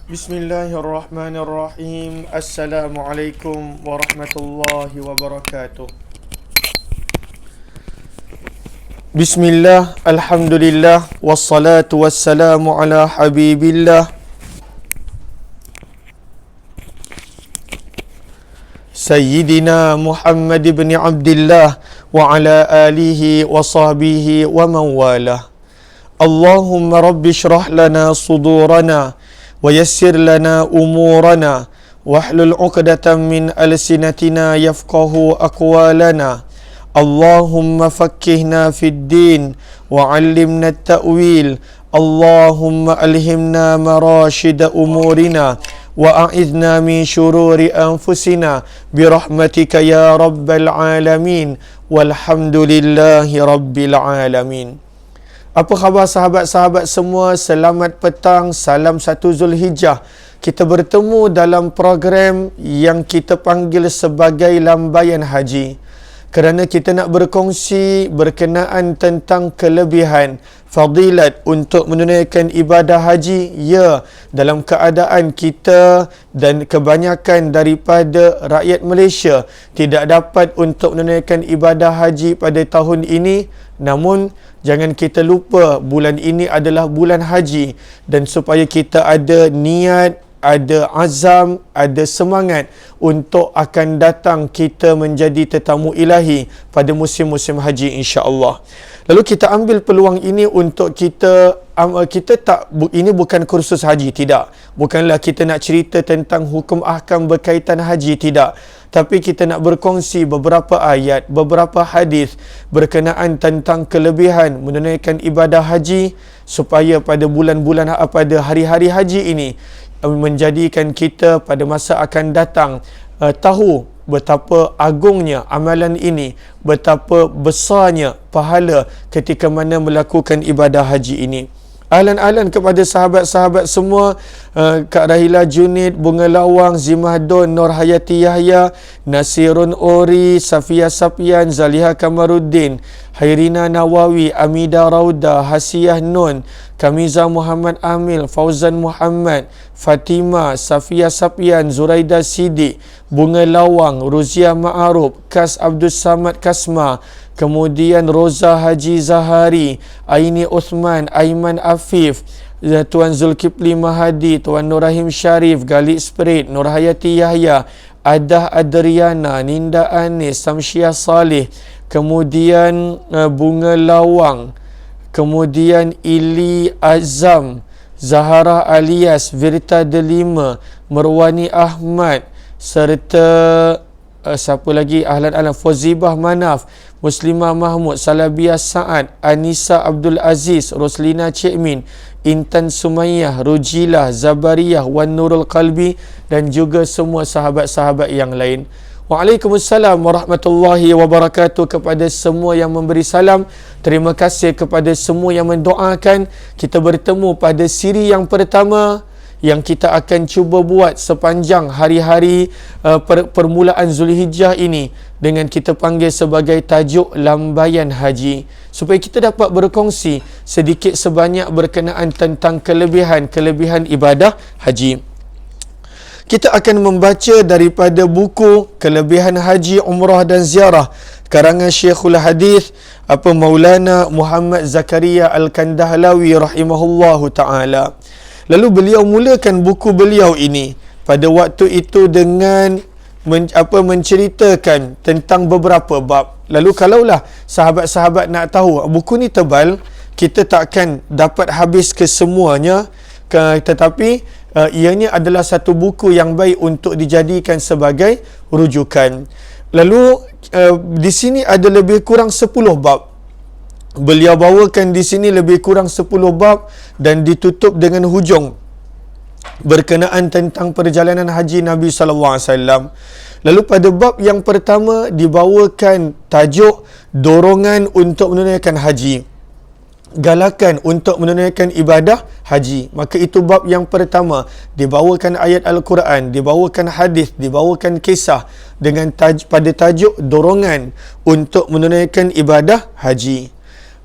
Bismillahirrahmanirrahim. Assalamualaikum warahmatullahi wabarakatuh. Bismillah, alhamdulillah, wassalatu wassalamu ala habibillah Sayyidina Muhammad ibn Abdillah wa ala alihi wa sahbihi wa man walah. Allahumma rabbi syrah lana sudurana wa yassir lana umurana wahlul 'uqdatam min alsinatina yafqahu aqwalana. Allahumma faqqihna fid din wa 'allimna at-ta'wil. Allahumma alhimna marashida umurina wa a'idna min syururi anfusina birahmatika ya rabbal alamin walhamdulillahi rabbil alamin. Apa khabar sahabat-sahabat semua? Selamat petang, salam 1 Zulhijjah. Kita bertemu dalam program yang kita panggil sebagai Lambaian Haji. Kerana kita nak berkongsi berkenaan tentang kelebihan, fadilat untuk menunaikan ibadah haji. Ya, dalam keadaan kita dan kebanyakan daripada rakyat Malaysia tidak dapat untuk menunaikan ibadah haji pada tahun ini. Namun, jangan kita lupa bulan ini adalah bulan haji. Dan supaya kita ada niat, ada azam, ada semangat untuk akan datang kita menjadi tetamu ilahi pada musim-musim haji insya-Allah. Lalu kita ambil peluang ini untuk kita ini bukan kursus haji, tidak. Bukanlah kita nak cerita tentang hukum ahkam berkaitan haji, tidak. Tapi kita nak berkongsi beberapa ayat, beberapa hadis berkenaan tentang kelebihan menunaikan ibadah haji supaya pada bulan-bulan pada hari-hari haji ini menjadikan kita pada masa akan datang tahu betapa agungnya amalan ini, betapa besarnya pahala ketika mana melakukan ibadah haji ini. Ahlan-ahlan kepada sahabat-sahabat semua, Kak Rahila Junid, Bunga Lawang, Zimahdon, Nur Hayati Yahya, Nasirun Ori, Safia Sapian, Zaliha Kamaruddin, Hairina Nawawi, Amida Rauda, Hasiyah Nun, Kamiza Muhammad Amil, Fauzan Muhammad, Fatima, Safia Sapian, Zuraida Sidik, Bunga Lawang, Ruzia Ma'aruf, Kas Abdul Samad Kasma, kemudian Roza Haji Zahari, Aini Uthman, Aiman Afif, Tuan Zulkifli Mahadi, Tuan Nur Rahim Sharif, Galik Spirit, Nur Hayati Yahya, Adah Adriana, Ninda Anis, Samsyiah Saleh, kemudian Bunga Lawang, kemudian Ili Azam, Zahara Alias, Virta Delima, Merwani Ahmad, serta siapa lagi? Ahlan-ahlan, Fozibah Manaf, Muslimah Mahmud, Salabiyah Sa'ad, Anissa Abdul Aziz, Roslina Cik Min, Intan Sumayyah, Rujilah, Zabariyah, Wan Nurul Qalbi dan juga semua sahabat-sahabat yang lain. Waalaikumsalam warahmatullahi wabarakatuh kepada semua yang memberi salam. Terima kasih kepada semua yang mendoakan. Kita bertemu pada siri yang pertama yang kita akan cuba buat sepanjang hari-hari permulaan Zulhijjah ini dengan kita panggil sebagai tajuk Lambaian Haji, supaya kita dapat berkongsi sedikit sebanyak berkenaan tentang kelebihan ibadah haji. Kita akan membaca daripada buku Kelebihan Haji, Umrah dan Ziarah karangan Syekhul Hadis Maulana Muhammad Zakaria Al-Kandahlawi rahimahullahu ta'ala. Lalu beliau mulakan buku beliau ini pada waktu itu dengan menceritakan tentang beberapa bab. Lalu kalaulah sahabat-sahabat nak tahu, buku ni tebal, kita takkan dapat habis kesemuanya, tetapi ianya adalah satu buku yang baik untuk dijadikan sebagai rujukan. Lalu di sini ada lebih kurang 10 bab. Beliau bawakan di sini lebih kurang 10 bab dan ditutup dengan hujung berkenaan tentang perjalanan haji Nabi sallallahu alaihi wasallam. Lalu pada bab yang pertama dibawakan tajuk dorongan untuk menunaikan haji. Galakan untuk menunaikan ibadah haji. Maka itu bab yang pertama. Dibawakan ayat Al-Quran, dibawakan hadis, dibawakan kisah dengan pada tajuk dorongan untuk menunaikan ibadah haji.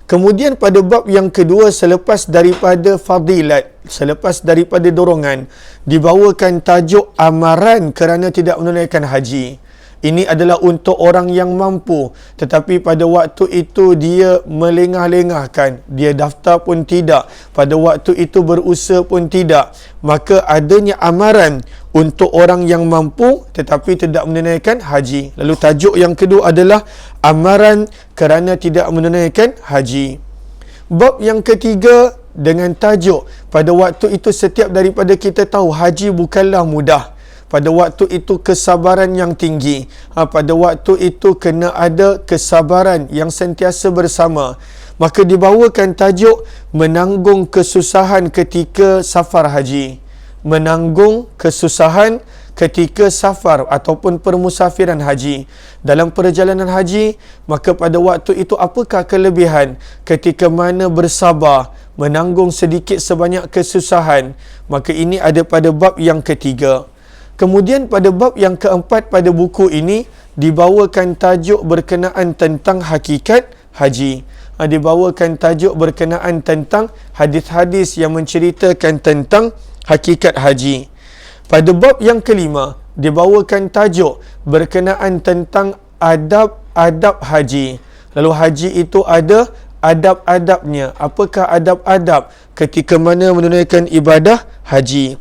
Kemudian pada bab yang kedua, selepas daripada fadilat, selepas daripada dorongan, dibawakan tajuk amaran kerana tidak menunaikan haji. Ini adalah untuk orang yang mampu, tetapi pada waktu itu dia melengah-lengahkan, dia daftar pun tidak, pada waktu itu berusaha pun tidak. Maka adanya amaran untuk orang yang mampu tetapi tidak menunaikan haji. Lalu tajuk yang kedua adalah amaran kerana tidak menunaikan haji. Bab yang ketiga dengan tajuk, pada waktu itu setiap daripada kita tahu haji bukanlah mudah. Pada waktu itu kesabaran yang tinggi. Pada waktu itu kena ada kesabaran yang sentiasa bersama. Maka dibawakan tajuk menanggung kesusahan ketika safar haji. Menanggung kesusahan ketika safar ataupun permusafiran haji. Dalam perjalanan haji, maka pada waktu itu apakah kelebihan ketika mana bersabar, menanggung sedikit sebanyak kesusahan. Maka ini ada pada bab yang ketiga. Kemudian pada bab yang keempat pada buku ini dibawakan tajuk berkenaan tentang hakikat haji. Dibawakan tajuk berkenaan tentang hadis-hadis yang menceritakan tentang hakikat haji. Pada bab yang kelima dibawakan tajuk berkenaan tentang adab-adab haji. Lalu haji itu ada adab-adabnya. Apakah adab-adab ketika mana menunaikan ibadah haji?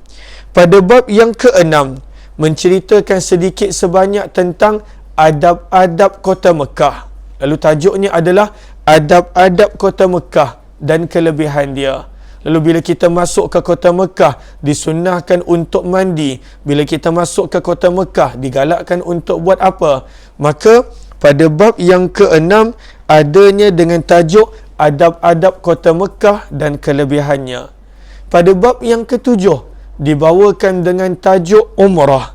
Pada bab yang keenam, menceritakan sedikit sebanyak tentang adab-adab kota Mekah. Lalu tajuknya adalah adab-adab kota Mekah dan kelebihan dia. Lalu bila kita masuk ke kota Mekah, disunnahkan untuk mandi. Bila kita masuk ke kota Mekah, digalakkan untuk buat apa? Maka pada bab yang keenam, adanya dengan tajuk adab-adab kota Mekah dan kelebihannya. Pada bab yang ketujuh, dibawakan dengan tajuk umrah.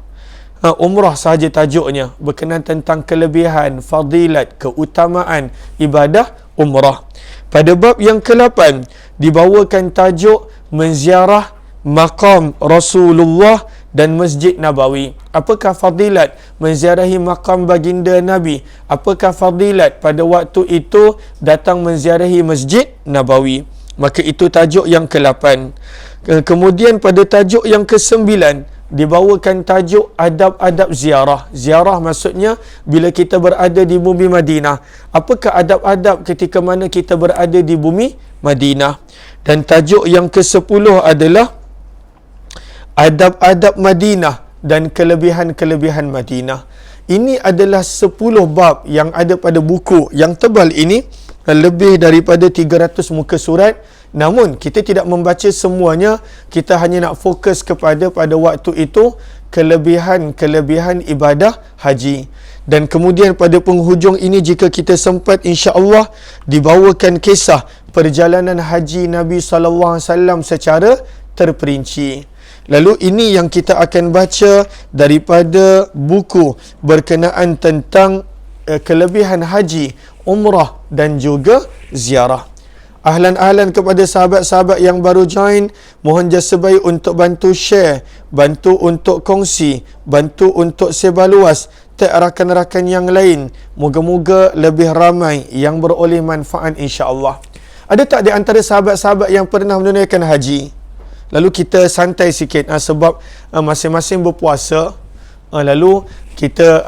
Umrah sahaja tajuknya, berkenaan tentang kelebihan, fadilat, keutamaan ibadah umrah. Pada bab yang ke-8 dibawakan tajuk menziarah maqam Rasulullah dan Masjid Nabawi. Apakah fadilat menziarahi maqam baginda Nabi? Apakah fadilat pada waktu itu datang menziarahi Masjid Nabawi? Maka itu tajuk yang ke-8. Kemudian pada tajuk yang ke-9 dibawakan tajuk adab-adab ziarah. Ziarah maksudnya bila kita berada di bumi Madinah. Apakah adab-adab ketika mana kita berada di bumi Madinah? Dan tajuk yang ke-10 adalah adab-adab Madinah dan kelebihan-kelebihan Madinah. Ini adalah 10 bab yang ada pada buku yang tebal ini, lebih daripada 300 muka surat. Namun kita tidak membaca semuanya, kita hanya nak fokus kepada pada waktu itu kelebihan-kelebihan ibadah haji. Dan kemudian pada penghujung ini, jika kita sempat, insya-Allah dibawakan kisah perjalanan haji Nabi SAW secara terperinci. Lalu ini yang kita akan baca daripada buku berkenaan tentang kelebihan haji, umrah dan juga ziarah. Ahlan-ahlan kepada sahabat-sahabat yang baru join, mohon jasa baik untuk bantu share, bantu untuk kongsi, bantu untuk sebar luas, tag rakan-rakan yang lain. Moga-moga lebih ramai yang beroleh manfaat, insya-Allah. Ada tak di antara sahabat-sahabat yang pernah menunaikan haji? Lalu kita santai sikit sebab masing-masing berpuasa. Lalu kita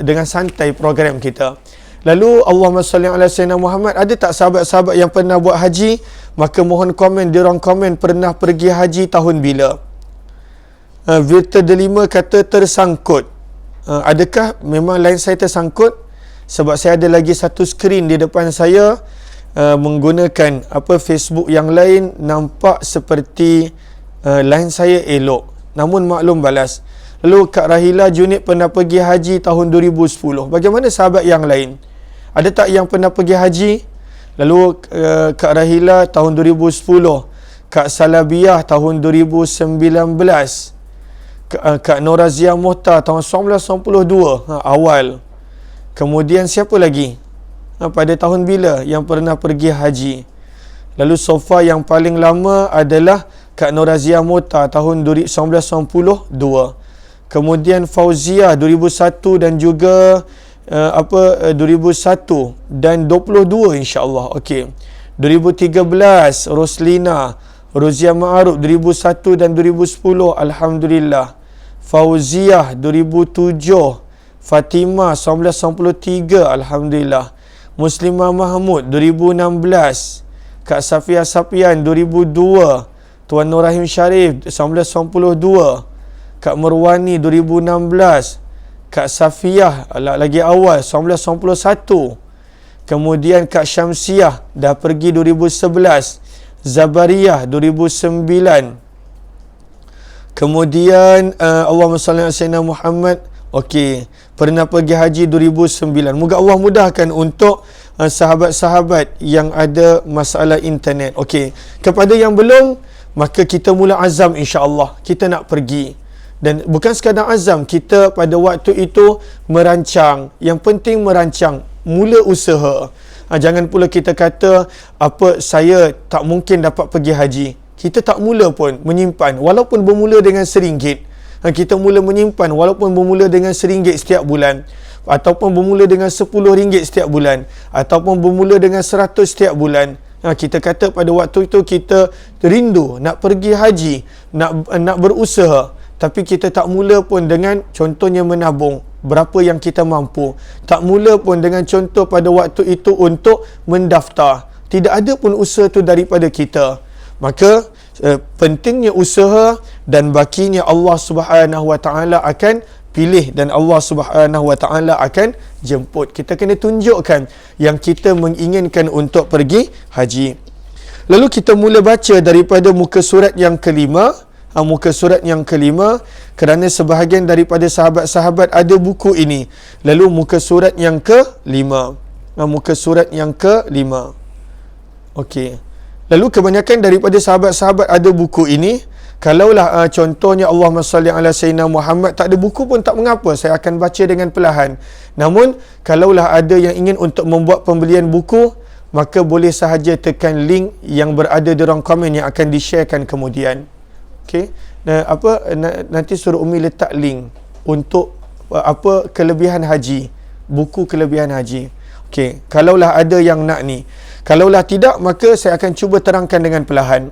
dengan santai program kita. Lalu Allahumma salli ala sayyidina Muhammad. Ada tak sahabat-sahabat yang pernah buat haji? Maka mohon komen di ruang komen, pernah pergi haji tahun bila? Virta Delima kata tersangkut. Adakah memang line saya tersangkut? Sebab saya ada lagi satu skrin di depan saya, menggunakan Facebook yang lain, nampak seperti line saya elok. Namun maklum balas. Lalu Kak Rahila Junid pernah pergi haji tahun 2010. Bagaimana sahabat yang lain? Ada tak yang pernah pergi haji? Lalu Kak Rahila tahun 2010, Kak Salabiah tahun 2019, Kak Norazia Muhtar tahun 1992 awal. Kemudian siapa lagi? Pada tahun bila yang pernah pergi haji? Lalu sofa yang paling lama adalah Kak Norazia Muhtar tahun 1992. Kemudian Fauzia 2001 dan juga 2001 dan 22 insya-Allah. Okey. 2013 Roslina, Rozia Ma'aruf 2001 dan 2010 alhamdulillah. Fauziah 2007, Fatimah 1993 alhamdulillah. Muslimah Mahmud 2016, Kak Safia Sapian 2002, Tuan Nur Rahim Sharif 1992, Kak Merwani 2016, Kak Safiah lagi awal 1991. Kemudian Kak Syamsiah dah pergi 2011, Zabariyah 2009. Kemudian Allahumma salli ala sayyidina Muhammad. Okey, pernah pergi haji 2009. Moga Allah mudahkan untuk sahabat-sahabat yang ada masalah internet. Okey, kepada yang belum, maka kita mula azam insya-Allah kita nak pergi. Dan bukan sekadar azam, kita pada waktu itu merancang. Yang penting merancang, mula usaha. Jangan pula kita kata saya tak mungkin dapat pergi haji. Kita tak mula pun menyimpan, walaupun bermula dengan RM1. Kita mula menyimpan walaupun bermula dengan RM1 setiap bulan, ataupun bermula dengan RM10 setiap bulan, ataupun bermula dengan RM100 setiap bulan. Kita kata pada waktu itu kita rindu nak pergi haji, nak berusaha, tapi kita tak mula pun dengan contohnya menabung berapa yang kita mampu. Tak mula pun dengan contoh pada waktu itu untuk mendaftar. Tidak ada pun usaha tu daripada kita. Maka pentingnya usaha, dan bakinya Allah Subhanahu Wa Taala akan pilih dan Allah Subhanahu Wa Taala akan jemput. Kita kena tunjukkan yang kita menginginkan untuk pergi haji. Lalu kita mula baca daripada muka surat yang kelima. Muka surat yang kelima, kerana sebahagian daripada sahabat-sahabat ada buku ini. Lalu muka surat yang kelima. Muka surat yang kelima. Okey. Lalu kebanyakan daripada sahabat-sahabat ada buku ini. Kalaulah contohnya Allahumma salli ala sayyidina Muhammad tak ada buku pun tak mengapa, saya akan baca dengan perlahan. Namun kalaulah ada yang ingin untuk membuat pembelian buku, maka boleh sahaja tekan link yang berada di ruang komen yang akan di-sharekan kemudian. Okey. Nanti suruh Umi letak link untuk kelebihan haji, buku kelebihan haji. Okey, kalaulah ada yang nak ni. Kalaulah tidak, maka saya akan cuba terangkan dengan perlahan.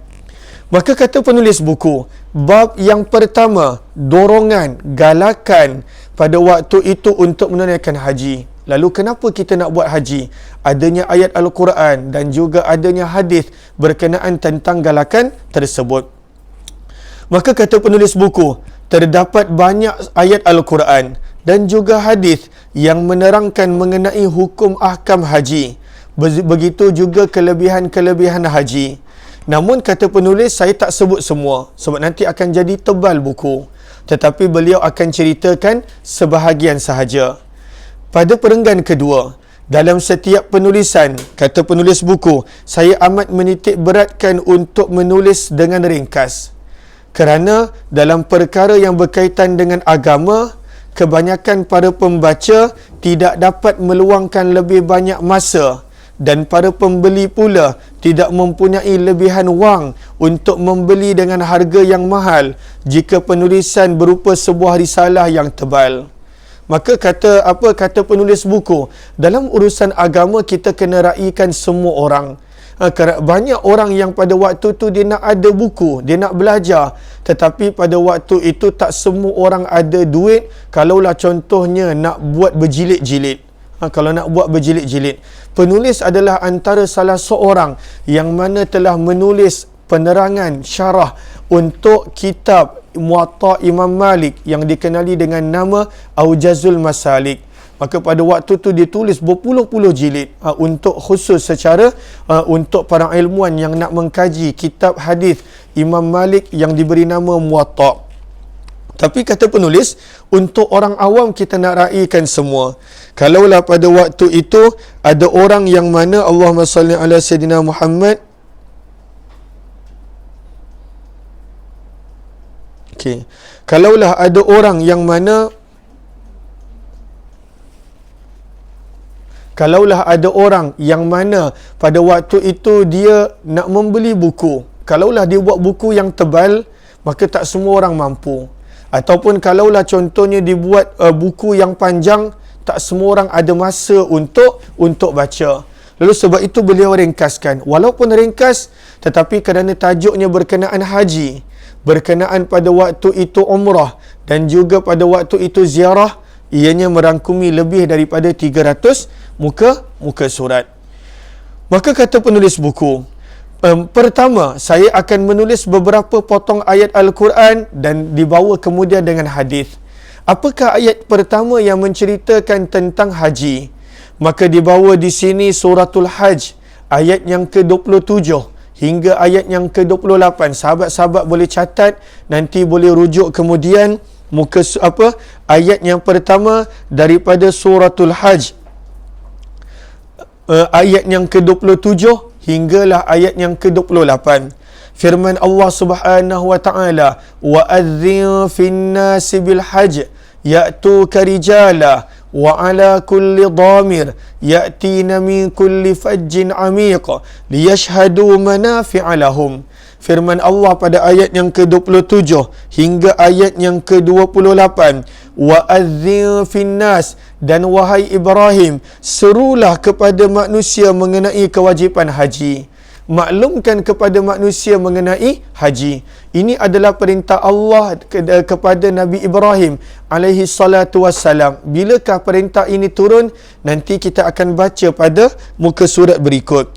Maka kata penulis buku, bab yang pertama, dorongan, galakan pada waktu itu untuk menunaikan haji. Lalu kenapa kita nak buat haji? Adanya ayat Al-Quran dan juga adanya hadis berkenaan tentang galakan tersebut. Maka kata penulis buku, terdapat banyak ayat Al-Quran dan juga hadis yang menerangkan mengenai hukum ahkam haji. Begitu juga kelebihan-kelebihan haji. Namun kata penulis, saya tak sebut semua sebab nanti akan jadi tebal buku. Tetapi beliau akan ceritakan sebahagian sahaja. Pada perenggan kedua, dalam setiap penulisan, kata penulis buku, saya amat menitik beratkan untuk menulis dengan ringkas. Kerana dalam perkara yang berkaitan dengan agama, kebanyakan para pembaca tidak dapat meluangkan lebih banyak masa, dan para pembeli pula tidak mempunyai lebihan wang untuk membeli dengan harga yang mahal jika penulisan berupa sebuah risalah yang tebal. Maka kata penulis buku, dalam urusan agama kita kena raikan semua orang. Banyak orang yang pada waktu tu dia nak ada buku, dia nak belajar, tetapi pada waktu itu tak semua orang ada duit. Kalaulah contohnya nak buat berjilid-jilid, kalau nak buat berjilid-jilid, penulis adalah antara salah seorang yang mana telah menulis penerangan syarah untuk kitab Muwatta Imam Malik yang dikenali dengan nama Aujazul Masalik. Maka pada waktu tu dia tulis berpuluh-puluh jilid untuk khusus secara untuk para ilmuwan yang nak mengkaji kitab hadis Imam Malik yang diberi nama Muwatta. Tapi kata penulis, untuk orang awam kita nak raikan semua. Kalaulah pada waktu itu ada orang yang mana Allahumma salli ala sayyidina Muhammad. Okey. Kalaulah ada orang yang mana pada waktu itu dia nak membeli buku, kalaulah dia buat buku yang tebal, maka tak semua orang mampu. Ataupun kalaulah contohnya dibuat buku yang panjang, tak semua orang ada masa untuk baca. Lalu sebab itu beliau ringkaskan. Walaupun ringkas, tetapi kerana tajuknya berkenaan haji, berkenaan pada waktu itu umrah, dan juga pada waktu itu ziarah, ianya merangkumi lebih daripada 300 muka surat. Maka kata penulis buku, pertama, saya akan menulis beberapa potong ayat Al-Quran dan dibawa kemudian dengan hadis. Apakah ayat pertama yang menceritakan tentang haji? Maka dibawa di sini suratul Hajj, ayat yang ke-27 hingga ayat yang ke-28. Sahabat-sahabat boleh catat, nanti boleh rujuk kemudian ayat yang pertama daripada suratul Hajj, ayat yang ke-27 hinggalah ayat yang ke-28. Firman Allah Subhanahu wa taala, wa adzin fin nasi bil hajj ya'tuka rijala wa ala kulli dhamir ya'tina min kulli fajjin amiq liyashhadu manafi'a lahum. Firman Allah pada ayat yang ke-27 hingga ayat yang ke-28, wa adzin fin nas, dan wahai Ibrahim, serulah kepada manusia mengenai kewajipan haji. Maklumkan kepada manusia mengenai haji. Ini adalah perintah Allah kepada Nabi Ibrahim alaihi salatu wassalam. Bilakah perintah ini turun? Nanti kita akan baca pada muka surat berikut.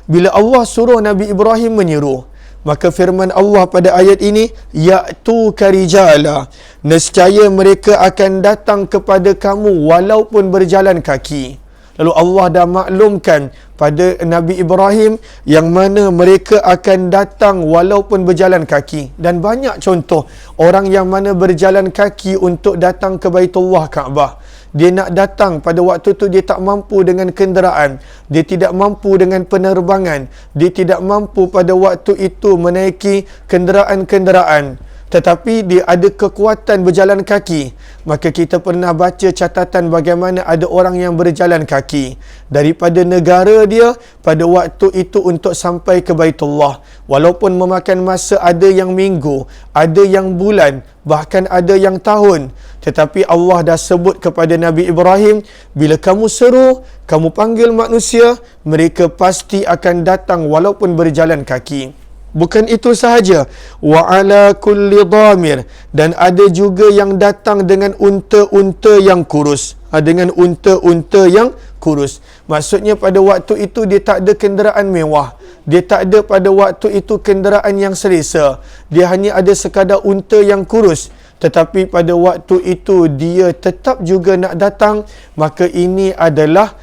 Bila Allah suruh Nabi Ibrahim menyeru, maka firman Allah pada ayat ini, ya'tuka rijala, nescaya mereka akan datang kepada kamu walaupun berjalan kaki. Lalu Allah dah maklumkan pada Nabi Ibrahim yang mana mereka akan datang walaupun berjalan kaki. Dan banyak contoh orang yang mana berjalan kaki untuk datang ke Baitullah Kaabah. Dia nak datang pada waktu tu dia tak mampu dengan kenderaan, dia tidak mampu dengan penerbangan, dia tidak mampu pada waktu itu menaiki kenderaan-kenderaan, tetapi dia ada kekuatan berjalan kaki. Maka kita pernah baca catatan bagaimana ada orang yang berjalan kaki daripada negara dia pada waktu itu untuk sampai ke Baitullah. Walaupun memakan masa, ada yang minggu, ada yang bulan, bahkan ada yang tahun. Tetapi Allah dah sebut kepada Nabi Ibrahim, bila kamu seru, kamu panggil manusia, mereka pasti akan datang walaupun berjalan kaki. Bukan itu sahaja, wa ala kulli dhamir, dan ada juga yang datang dengan unta-unta yang kurus. Dengan unta-unta yang kurus. Maksudnya pada waktu itu dia tak ada kenderaan mewah. Dia tak ada pada waktu itu kenderaan yang selesa. Dia hanya ada sekadar unta yang kurus. Tetapi pada waktu itu dia tetap juga nak datang. Maka ini adalah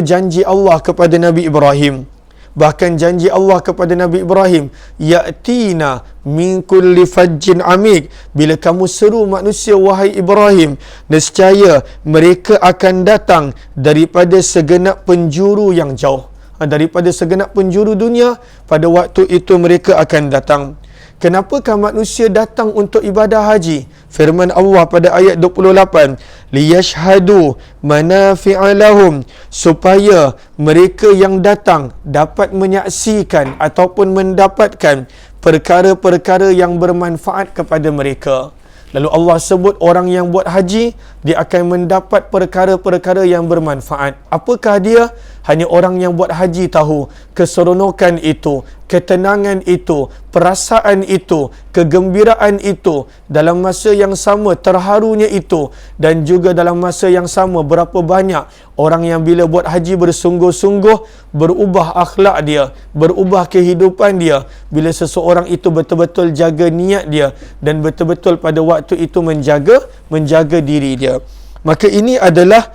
janji Allah kepada Nabi Ibrahim. Bahkan janji Allah kepada Nabi Ibrahim, ya'tina min kulli fajjin amik, bila kamu seru manusia wahai Ibrahim, nescaya mereka akan datang daripada segenap penjuru yang jauh. Daripada segenap penjuru dunia, pada waktu itu mereka akan datang. Kenapakah manusia datang untuk ibadah haji? Firman Allah pada ayat 28, liyashhadu manafi'a lahum, supaya mereka yang datang dapat menyaksikan ataupun mendapatkan perkara-perkara yang bermanfaat kepada mereka. Lalu Allah sebut orang yang buat haji, dia akan mendapat perkara-perkara yang bermanfaat. Apakah dia? Hanya orang yang buat haji tahu keseronokan itu, ketenangan itu, perasaan itu, kegembiraan itu, dalam masa yang sama terharunya itu, dan juga dalam masa yang sama berapa banyak orang yang bila buat haji bersungguh-sungguh, berubah akhlak dia, berubah kehidupan dia, bila seseorang itu betul-betul jaga niat dia dan betul-betul pada waktu itu menjaga diri dia. Maka ini adalah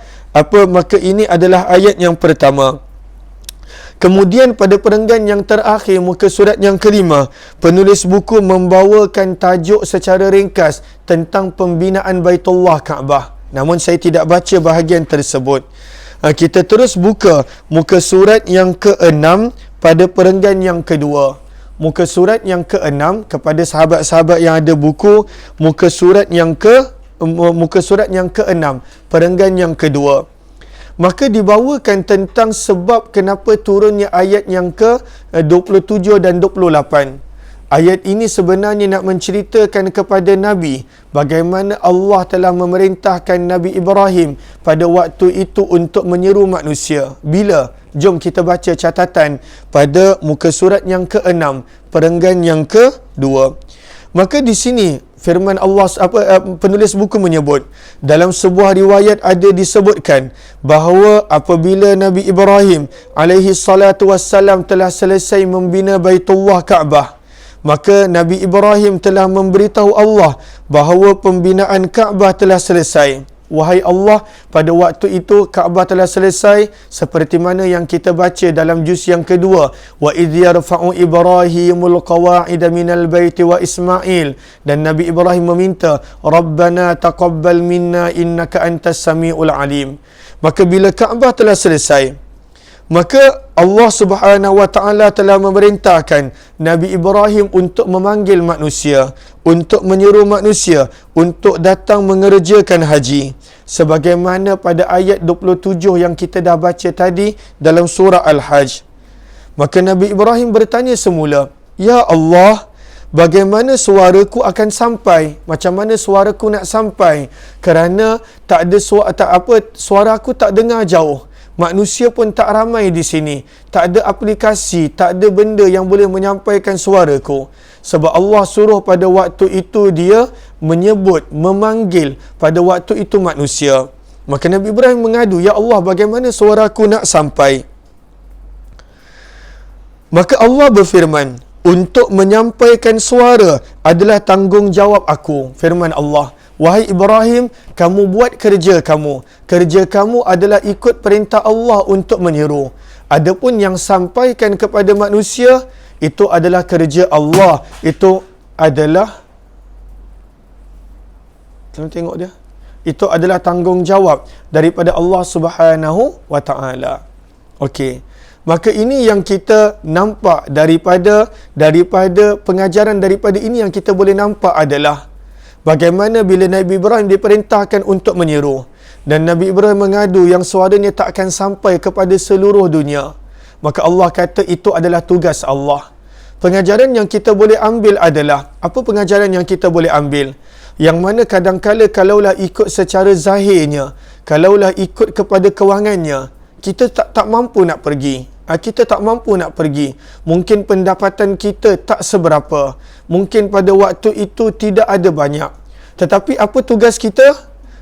ayat yang pertama. Kemudian pada perenggan yang terakhir, muka surat yang kelima, penulis buku membawakan tajuk secara ringkas tentang pembinaan Baitullah Kaabah. Namun saya tidak baca bahagian tersebut. Kita terus buka muka surat yang ke-6 pada perenggan yang kedua. Muka surat yang ke-6 kepada sahabat-sahabat yang ada buku, muka surat yang ke-6, perenggan yang kedua. Maka dibawakan tentang sebab kenapa turunnya ayat yang ke-27 dan 28. Ayat ini sebenarnya nak menceritakan kepada Nabi bagaimana Allah telah memerintahkan Nabi Ibrahim pada waktu itu untuk menyeru manusia. Bila? Jom kita baca catatan pada muka surat yang ke-6, perenggan yang ke-2. Maka di sini firman Allah, penulis buku menyebut, dalam sebuah riwayat ada disebutkan bahawa apabila Nabi Ibrahim alaihi salatu wassalam telah selesai membina Baitullah Kaabah, maka Nabi Ibrahim telah memberitahu Allah bahawa pembinaan Kaabah telah selesai. Wahai Allah, pada waktu itu Kaabah telah selesai seperti mana yang kita baca dalam juz yang kedua, wa idh yarfa'u Ibrahimul qawa'ida minal baiti wa Ismail, dan Nabi Ibrahim meminta, Rabbana taqabbal minna innaka antas samiul alim. Maka bila Kaabah telah selesai, maka Allah Subhanahu wa taala telah memerintahkan Nabi Ibrahim untuk memanggil manusia, untuk menyeru manusia untuk datang mengerjakan haji, sebagaimana pada ayat 27 yang kita dah baca tadi dalam surah Al-Hajj. Maka Nabi Ibrahim bertanya semula, "Ya Allah, bagaimana suaraku akan sampai? Macam mana suaraku nak sampai? Kerana tak ada suara aku tak dengar jauh. Manusia pun tak ramai di sini. Tak ada aplikasi, tak ada benda yang boleh menyampaikan suaraku." Sebab Allah suruh pada waktu itu dia menyebut, memanggil pada waktu itu manusia. Maka Nabi Ibrahim mengadu, "Ya Allah, bagaimana suaraku nak sampai?" Maka Allah berfirman, "Untuk menyampaikan suara adalah tanggungjawab aku." Firman Allah, "Wahai Ibrahim, kamu buat kerja kamu. Kerja kamu adalah ikut perintah Allah untuk menyeru. Adapun yang sampaikan kepada manusia, itu adalah kerja Allah. Itu adalah..." Tengok dia. Itu adalah tanggungjawab daripada Allah Subhanahu wa taala. Okey. Maka ini yang kita nampak daripada pengajaran daripada ini yang kita boleh nampak adalah bagaimana bila Nabi Ibrahim diperintahkan untuk menyeru dan Nabi Ibrahim mengadu yang suaranya tak akan sampai kepada seluruh dunia, maka Allah kata itu adalah tugas Allah. Pengajaran yang kita boleh ambil adalah, apa pengajaran yang kita boleh ambil? Yang mana kadang-kala kalaulah ikut secara zahirnya, kalaulah ikut kepada kewangannya, kita tak mampu nak pergi. Kita tak mampu nak pergi. Mungkin pendapatan kita tak seberapa. Mungkin pada waktu itu tidak ada banyak. Tetapi apa tugas kita?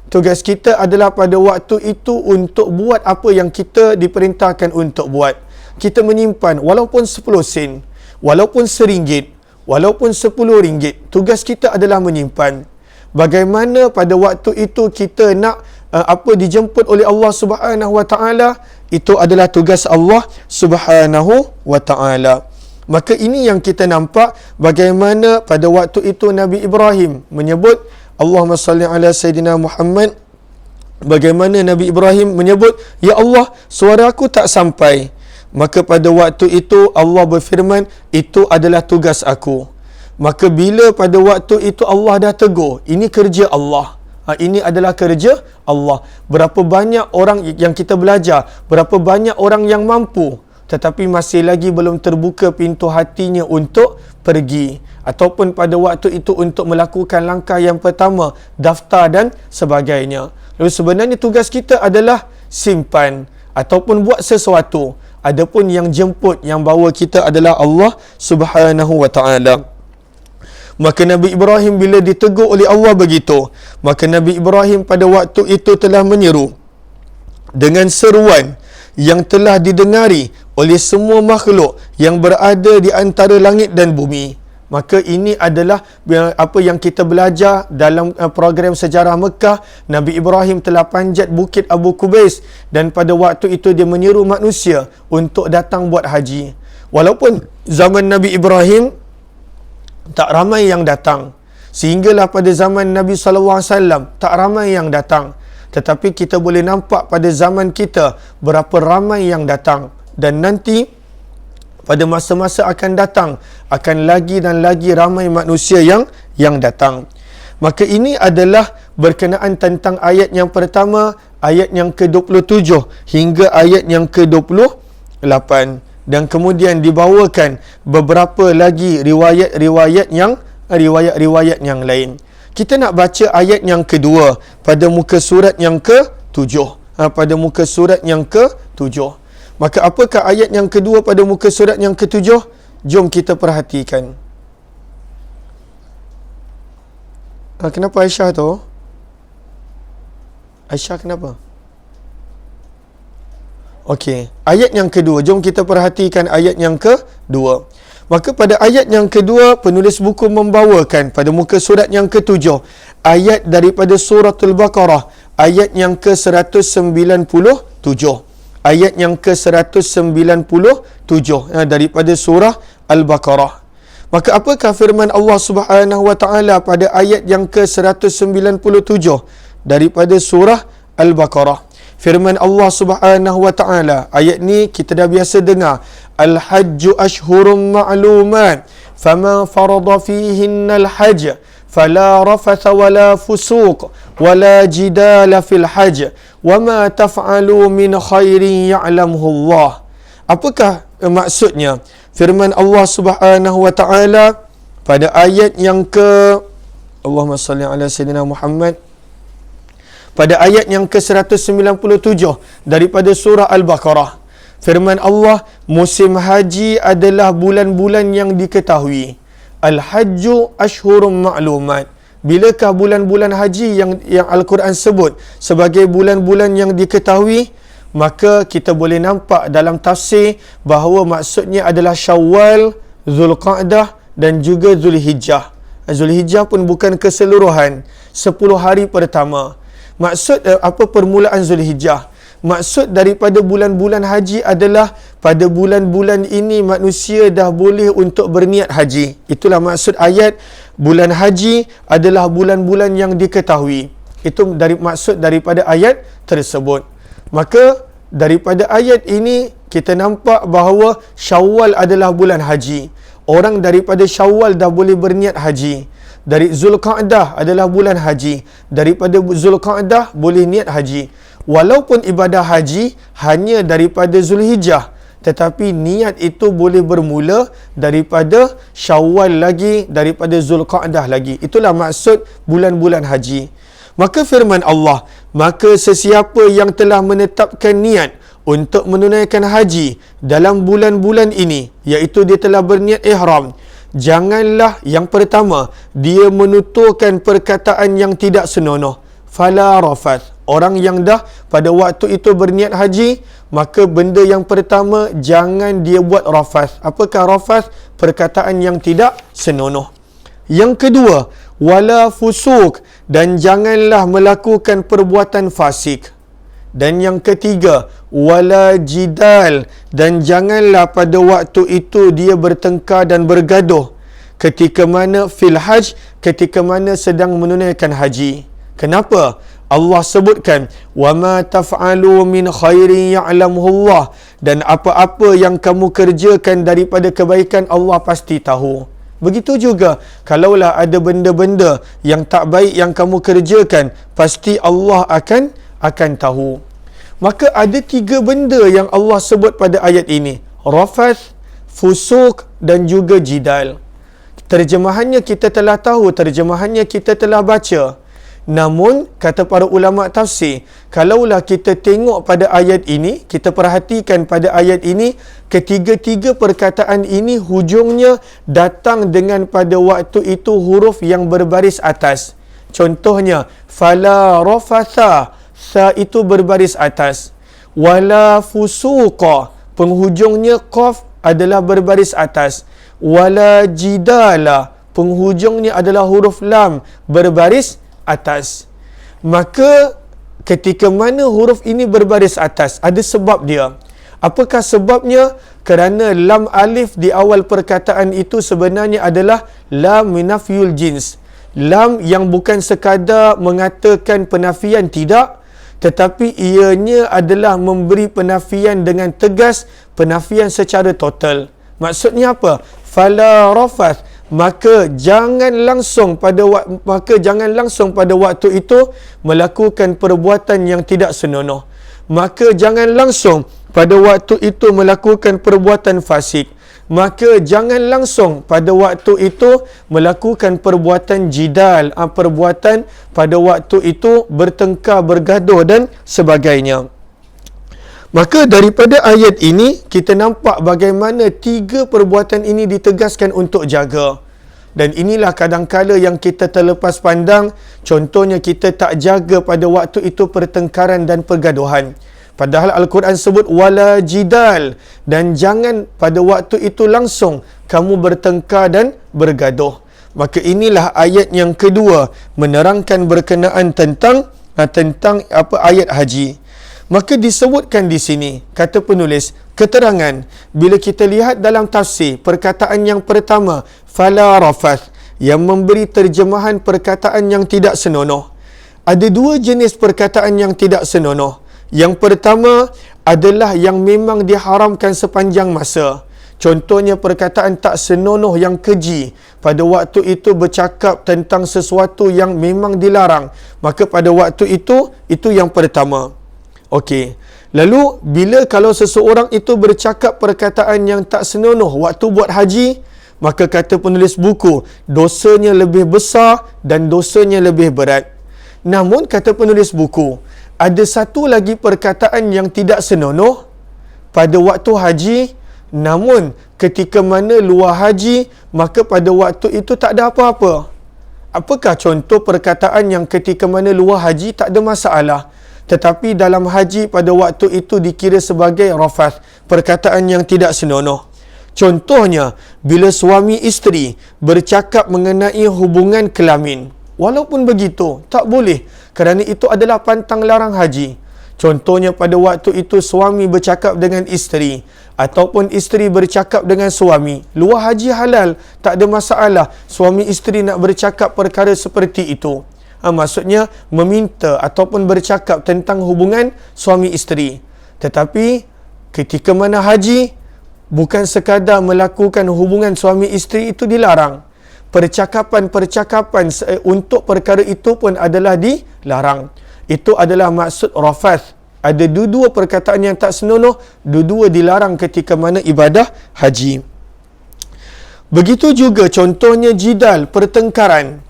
Tugas kita adalah pada waktu itu untuk buat apa yang kita diperintahkan untuk buat. Kita menyimpan walaupun 10 sen, walaupun RM1, walaupun RM10. Tugas kita adalah menyimpan. Bagaimana pada waktu itu kita nak dijemput oleh Allah Subhanahu wa taala, itu adalah tugas Allah Subhanahu wa taala. Maka ini yang kita nampak bagaimana pada waktu itu Nabi Ibrahim menyebut, Allahumma salli ala Sayyidina Muhammad. Bagaimana Nabi Ibrahim menyebut, "Ya Allah, suara aku tak sampai." Maka pada waktu itu Allah berfirman, "Itu adalah tugas aku." Maka bila pada waktu itu Allah dah tegur, ini kerja Allah. Ini adalah kerja Allah. Berapa banyak orang yang kita belajar, berapa banyak orang yang mampu, tetapi masih lagi belum terbuka pintu hatinya untuk pergi. Ataupun pada waktu itu untuk melakukan langkah yang pertama, daftar dan sebagainya. Lalu sebenarnya tugas kita adalah simpan ataupun buat sesuatu. Adapun yang jemput, yang bawa kita adalah Allah Subhanahu wa ta'ala. Maka Nabi Ibrahim bila ditegur oleh Allah begitu, maka Nabi Ibrahim pada waktu itu telah menyeru dengan seruan yang telah didengari oleh semua makhluk yang berada di antara langit dan bumi. Maka ini adalah apa yang kita belajar dalam program sejarah Mekah. Nabi Ibrahim telah panjat bukit Abu Qubais dan pada waktu itu dia menyeru manusia untuk datang buat haji. Walaupun zaman Nabi Ibrahim tak ramai yang datang, sehinggalah pada zaman Nabi SAW tak ramai yang datang, tetapi kita boleh nampak pada zaman kita berapa ramai yang datang, dan nanti pada masa-masa akan datang akan lagi dan lagi ramai manusia yang datang. Maka ini adalah berkenaan tentang ayat yang pertama, ayat yang ke-27 hingga ayat yang ke-28. dan kemudian dibawakan beberapa lagi riwayat-riwayat yang lain. Kita nak baca ayat yang kedua pada muka surat yang ke-7. Pada muka surat yang ke-7. Maka apakah ayat yang kedua pada muka surat yang ke-7? Jom kita perhatikan. Kenapa Aisyah tu? Aisyah kenapa? Okey, ayat yang kedua. Jom kita perhatikan ayat yang kedua. Maka pada ayat yang kedua, penulis buku membawakan pada muka surat yang ke-7 ayat daripada suratul Baqarah, ayat yang ke-197. Ayat yang ke-197 daripada surah Al-Baqarah. Maka apakah firman Allah Subhanahu wa taala pada ayat yang ke-197 daripada surah Al-Baqarah? Firman Allah Subhanahu wa taala, ayat ni kita dah biasa dengar, al-hajju ashhurum ma'lumat fama farada fihinna al-hajj fala rafatha wala fusuq wala jidala fil hajj wama taf'alu min khairin ya'lamuhu Allah. Apakah maksudnya firman Allah Subhanahu wa taala pada ayat yang Allahumma salli ala sayyidina Muhammad, pada ayat yang ke-197 daripada surah Al-Baqarah? Firman Allah, musim haji adalah bulan-bulan yang diketahui. Al-hajju ashhurum ma'lumat. Bilakah bulan-bulan haji yang Al-Quran sebut sebagai bulan-bulan yang diketahui? Maka kita boleh nampak dalam tafsir bahawa maksudnya adalah Syawal, Zulqa'dah dan juga Zulhijjah. Zulhijjah pun bukan keseluruhan, 10 hari pertama. Maksud apa permulaan Zulhijjah? Maksud daripada bulan-bulan haji adalah pada bulan-bulan ini manusia dah boleh untuk berniat haji. Itulah maksud ayat bulan haji adalah bulan-bulan yang diketahui. Itu maksud daripada ayat tersebut. Maka daripada ayat ini kita nampak bahawa Syawal adalah bulan haji. Orang daripada Syawal dah boleh berniat haji. Dari Zulqa'dah adalah bulan haji. Daripada Zulqa'dah boleh niat haji. Walaupun ibadah haji hanya daripada Zulhijjah, tetapi niat itu boleh bermula daripada Syawal lagi, daripada Zulqa'dah lagi. Itulah maksud bulan-bulan haji. Maka firman Allah, maka sesiapa yang telah menetapkan niat untuk menunaikan haji dalam bulan-bulan ini, iaitu dia telah berniat ihram, janganlah yang pertama dia menuturkan perkataan yang tidak senonoh. Fala rafath. Orang yang dah pada waktu itu berniat haji, maka benda yang pertama, jangan dia buat rafath. Apakah rafath? Perkataan yang tidak senonoh. Yang kedua, wala fusuk, dan janganlah melakukan perbuatan fasik. Dan yang ketiga, wala jidal, dan janganlah pada waktu itu dia bertengkar dan bergaduh. Ketika mana fil hajj, ketika mana sedang menunaikan haji. Kenapa? Allah sebutkan, wama taf'alu min khairin ya'lamuhu Allah, dan apa-apa yang kamu kerjakan daripada kebaikan Allah pasti tahu. Begitu juga kalaulah ada benda-benda yang tak baik yang kamu kerjakan, pasti Allah akan tahu. Maka ada 3 benda yang Allah sebut pada ayat ini: rafath, fusuk dan juga jidal. Terjemahannya kita telah tahu, terjemahannya kita telah baca. Namun, kata para ulama tafsir, kalaulah kita tengok pada ayat ini, kita perhatikan pada ayat ini, ketiga-tiga perkataan ini hujungnya datang dengan pada waktu itu huruf yang berbaris atas. Contohnya, fala rafatha, sa itu berbaris atas. Wala fusuqa, penghujungnya qaf adalah berbaris atas. Wala jidala, penghujungnya adalah huruf lam berbaris atas. Maka ketika mana huruf ini berbaris atas, ada sebab dia. Apakah sebabnya? Kerana lam alif di awal perkataan itu sebenarnya adalah lam minafyul jins. Lam yang bukan sekadar mengatakan penafian, tidak, tetapi ianya adalah memberi penafian dengan tegas, penafian secara total. Maksudnya apa? Fala rafath, maka jangan langsung pada waktu itu melakukan perbuatan yang tidak senonoh. maka jangan langsung pada waktu itu melakukan perbuatan fasik. Maka jangan langsung pada waktu itu melakukan perbuatan jidal, perbuatan pada waktu itu bertengkar, bergaduh dan sebagainya. Maka daripada ayat ini, kita nampak bagaimana 3 perbuatan ini ditegaskan untuk jaga. Dan inilah kadang-kala yang kita terlepas pandang. Contohnya, kita tak jaga pada waktu itu pertengkaran dan pergaduhan. Padahal Al-Quran sebut wala jidal, dan jangan pada waktu itu langsung kamu bertengkar dan bergaduh. Maka inilah ayat yang kedua menerangkan berkenaan tentang ayat haji. Maka disebutkan di sini, kata penulis, keterangan bila kita lihat dalam tafsir, perkataan yang pertama fala rafath, yang memberi terjemahan perkataan yang tidak senonoh. Ada 2 jenis perkataan yang tidak senonoh. Yang pertama adalah yang memang diharamkan sepanjang masa. Contohnya perkataan tak senonoh yang keji, pada waktu itu bercakap tentang sesuatu yang memang dilarang. Maka pada waktu itu yang pertama. Okey. Lalu bila kalau seseorang itu bercakap perkataan yang tak senonoh waktu buat haji, maka kata penulis buku, dosanya lebih besar dan dosanya lebih berat. Namun kata penulis buku, ada satu lagi perkataan yang tidak senonoh pada waktu haji, namun ketika mana luar haji, maka pada waktu itu tak ada apa-apa. Apakah contoh perkataan yang ketika mana luar haji tak ada masalah, tetapi dalam haji pada waktu itu dikira sebagai rafath, perkataan yang tidak senonoh? Contohnya, bila suami isteri bercakap mengenai hubungan kelamin. Walaupun begitu, tak boleh, kerana itu adalah pantang larang haji. Contohnya, pada waktu itu suami bercakap dengan isteri, ataupun isteri bercakap dengan suami. Luar haji halal, tak ada masalah suami isteri nak bercakap perkara seperti itu. Maksudnya meminta ataupun bercakap tentang hubungan suami isteri. Tetapi ketika mana haji, bukan sekadar melakukan hubungan suami isteri itu dilarang. Percakapan-percakapan untuk perkara itu pun adalah dilarang. Itu adalah maksud rafath. Ada dua perkataan yang tak senonoh, dua dilarang ketika mana ibadah haji. Begitu juga contohnya jidal, pertengkaran.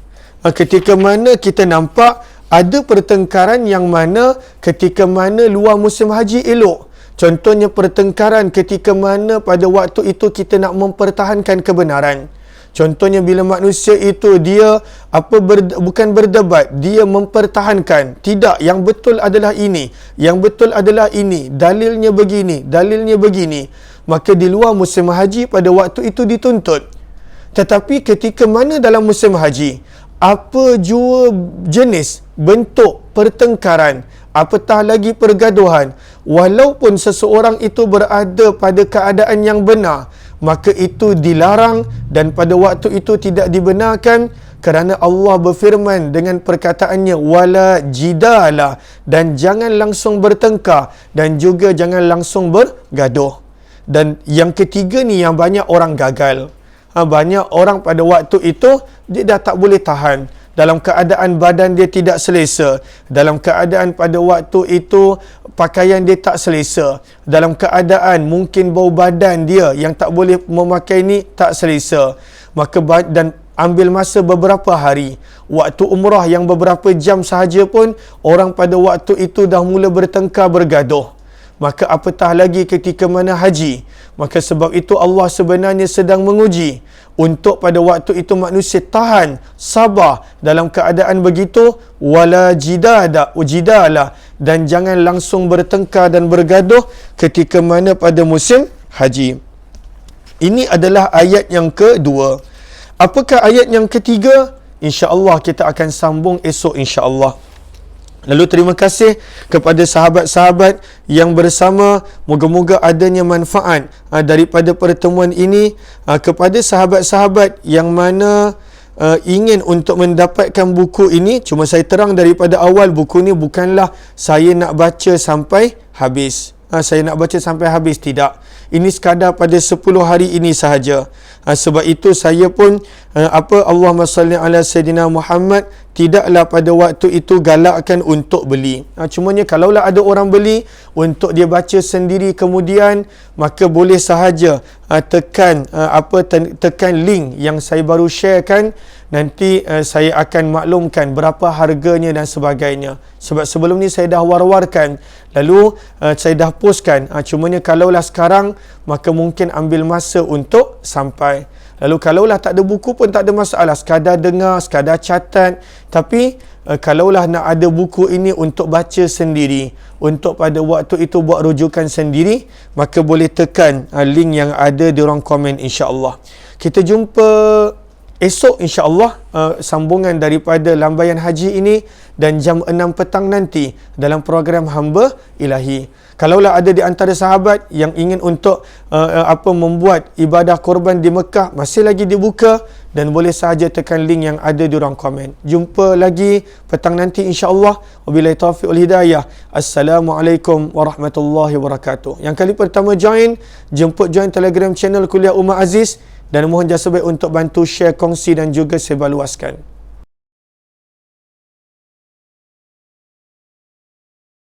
Ketika mana kita nampak ada pertengkaran yang mana ketika mana luar musim haji elok. Contohnya pertengkaran ketika mana pada waktu itu kita nak mempertahankan kebenaran. Contohnya bila manusia itu dia bukan berdebat, dia mempertahankan, tidak, yang betul adalah ini, yang betul adalah ini, dalilnya begini. Maka di luar musim haji pada waktu itu dituntut. Tetapi ketika mana dalam musim haji, apa jua jenis bentuk pertengkaran, apatah lagi pergaduhan, walaupun seseorang itu berada pada keadaan yang benar, maka itu dilarang dan pada waktu itu tidak dibenarkan, kerana Allah berfirman dengan perkataannya wala jidala, dan jangan langsung bertengkar dan juga jangan langsung bergaduh. Dan yang ketiga ni yang banyak orang gagal. Banyak orang pada waktu itu dia dah tak boleh tahan, dalam keadaan badan dia tidak selesa, dalam keadaan pada waktu itu pakaian dia tak selesa, dalam keadaan mungkin bau badan dia yang tak boleh memakai ni tak selesa, maka dan ambil masa beberapa hari. Waktu umrah yang beberapa jam sahaja pun orang pada waktu itu dah mula bertengkar, bergaduh. Maka apatah lagi ketika mana haji. Maka sebab itu Allah sebenarnya sedang menguji untuk pada waktu itu manusia tahan, sabar dalam keadaan begitu, wala jidala, dan jangan langsung bertengkar dan bergaduh ketika mana pada musim haji. Ini adalah ayat yang kedua. Apakah ayat yang ketiga? InsyaAllah kita akan sambung esok insyaAllah. Lalu terima kasih kepada sahabat-sahabat yang bersama. Moga-moga adanya manfaat daripada pertemuan ini. Kepada sahabat-sahabat yang mana ingin untuk mendapatkan buku ini, cuma saya terang daripada awal, buku ini bukanlah saya nak baca sampai habis. Saya nak baca sampai habis, tidak. Ini sekadar pada 10 hari ini sahaja. Sebab itu saya pun Allahumma salli ala Sayyidina Muhammad, tidaklah pada waktu itu galakkan untuk beli. Cumanya kalaulah ada orang beli untuk dia baca sendiri kemudian, maka boleh sahaja tekan link yang saya baru sharekan. Nanti saya akan maklumkan berapa harganya dan sebagainya. Sebab sebelum ni saya dah war-warkan, lalu saya dah postkan. Cumanya kalaulah sekarang, maka mungkin ambil masa untuk sampai. Lalu kalaulah tak ada buku pun tak ada masalah, sekadar dengar, sekadar catat. Tapi kalaulah nak ada buku ini untuk baca sendiri, untuk pada waktu itu buat rujukan sendiri, maka boleh tekan link yang ada di ruang komen, insya-Allah. Kita jumpa esok, insya-Allah, sambungan daripada lambaian haji ini, dan jam 6 petang nanti dalam program Hamba Ilahi. Kalaulah ada di antara sahabat yang ingin untuk membuat ibadah korban di Mekah, masih lagi dibuka, dan boleh sahaja tekan link yang ada di ruang komen. Jumpa lagi petang nanti, insya-Allah. Wabillahi taufiq wal hidayah. Assalamualaikum warahmatullahi wabarakatuh. Yang kali pertama join Telegram channel Kuliah Umar Aziz, dan mohon jasa baik untuk bantu share, kongsi dan juga sebarluaskan.